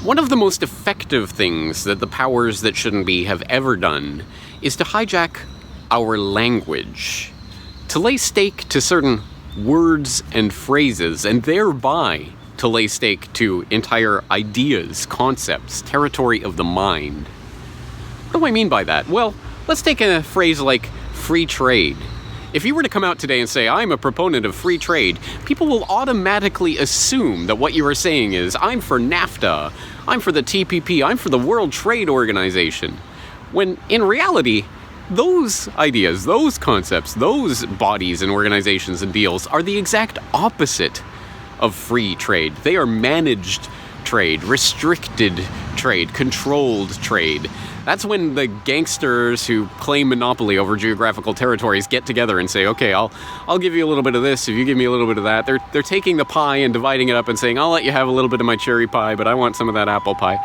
One of the most effective things that the powers that shouldn't be have ever done is to hijack our language, to lay stake to certain words and phrases, and thereby to lay stake to entire ideas, concepts, territory of the mind. What do I mean by that? Well, let's take a phrase like free trade. If you were to come out today and say, I'm a proponent of free trade, people will automatically assume that what you are saying is, I'm for NAFTA, I'm for the TPP, I'm for the World Trade Organization. When in reality, those ideas, those concepts, those bodies and organizations and deals are the exact opposite of free trade. They are managed trade, restricted trade, controlled trade. That's when the gangsters who claim monopoly over geographical territories get together and say, okay, I'll give you a little bit of this if you give me a little bit of that. They're taking the pie and dividing it up and saying, I'll let you have a little bit of my cherry pie, but I want some of that apple pie.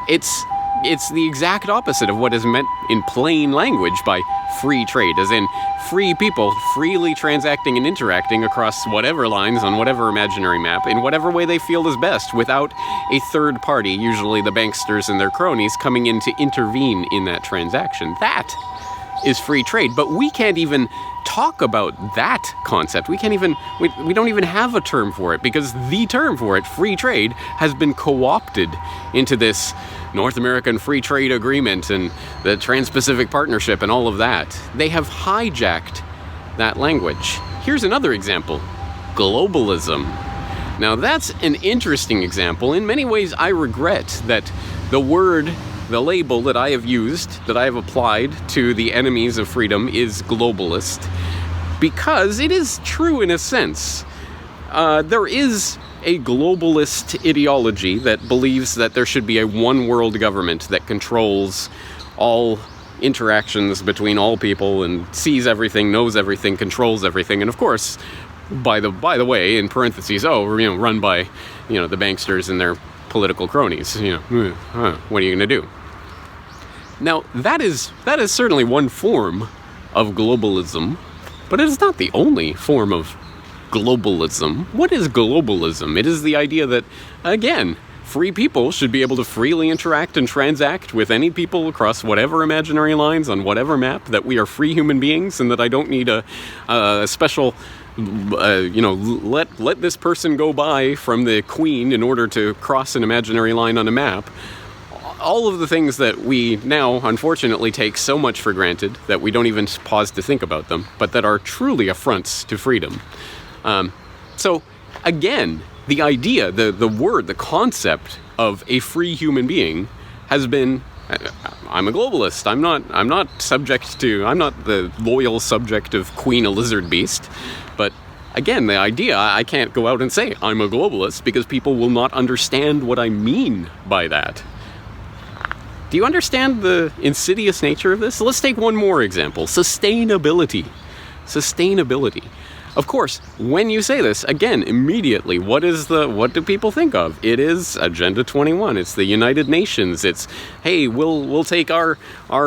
It's the exact opposite of what is meant in plain language by free trade, as in free people freely transacting and interacting across whatever lines on whatever imaginary map in whatever way they feel is best, without a third party, usually the banksters and their cronies, coming in to intervene in that transaction. That is free trade, but we can't even talk about that concept. We don't even have a term for it, because the term for it, free trade, has been co-opted into this North American Free Trade Agreement and the Trans-Pacific Partnership and all of that. They have hijacked that language. Here's another example: globalism. Now that's an interesting example. In many ways, I regret that the label that I have used, that I have applied to the enemies of freedom is globalist, because it is true in a sense. There is a globalist ideology that believes that there should be a one-world government that controls all interactions between all people and sees everything, knows everything, controls everything, and of course, by the way, in parentheses, run by, the banksters and their political cronies. What are you going to do? Now, that is certainly one form of globalism, but it is not the only form of globalism. What is globalism? It is the idea that, again, free people should be able to freely interact and transact with any people across whatever imaginary lines on whatever map, that we are free human beings, and that I don't need a special, let this person go by from the queen in order to cross an imaginary line on a map. All of the things that we now, unfortunately, take so much for granted that we don't even pause to think about them, but that are truly affronts to freedom. So, again, the idea, the word, the concept of a free human being has been, I'm a globalist. I'm not the loyal subject of Queen Lizard Beast. But again, the idea, I can't go out and say I'm a globalist because people will not understand what I mean by that. Do you understand the insidious nature of this? Let's take one more example. Sustainability. Of course, when you say this, again, immediately, what do people think of? It is Agenda 21. It's the United Nations. It's, hey, we'll take our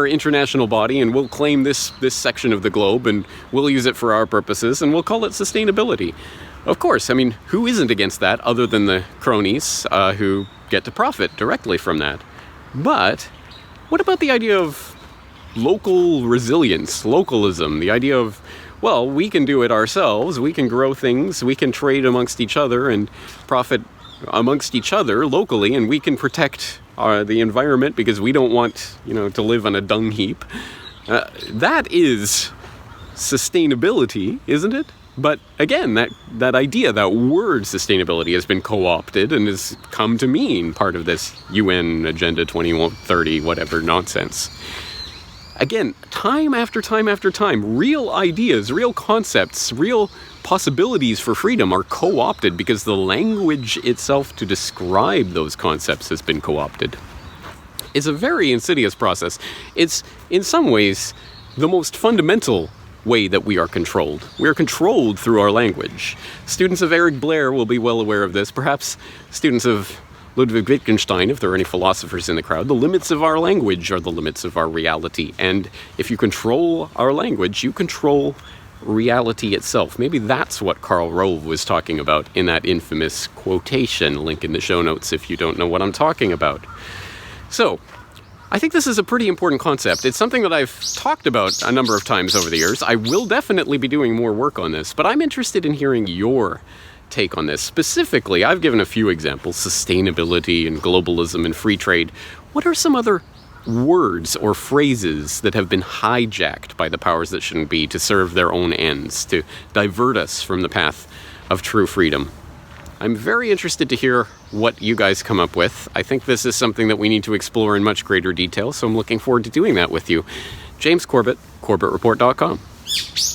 international body and we'll claim this section of the globe and we'll use it for our purposes and we'll call it sustainability. Of course, I mean, who isn't against that other than the cronies who get to profit directly from that? But what about the idea of local resilience, localism, the idea of, well, we can do it ourselves, we can grow things, we can trade amongst each other and profit amongst each other locally, and we can protect the environment because we don't want, to live on a dung heap. That is sustainability, isn't it? But again, that idea, that word sustainability has been co-opted and has come to mean part of this UN Agenda 2030, whatever nonsense. Again, time after time after time, real ideas, real concepts, real possibilities for freedom are co-opted because the language itself to describe those concepts has been co-opted. It's a very insidious process. It's, in some ways, the most fundamental way that we are controlled. We are controlled through our language. Students of Eric Blair will be well aware of this. Perhaps students of Ludwig Wittgenstein, if there are any philosophers in the crowd. The limits of our language are the limits of our reality. And if you control our language, you control reality itself. Maybe that's what Karl Rove was talking about in that infamous quotation. Link in the show notes if you don't know what I'm talking about. So, I think this is a pretty important concept. It's something that I've talked about a number of times over the years. I will definitely be doing more work on this, but I'm interested in hearing your take on this. Specifically, I've given a few examples: sustainability and globalism and free trade. What are some other words or phrases that have been hijacked by the powers that shouldn't be to serve their own ends, to divert us from the path of true freedom? I'm very interested to hear what you guys come up with. I think this is something that we need to explore in much greater detail, so I'm looking forward to doing that with you. James Corbett, CorbettReport.com.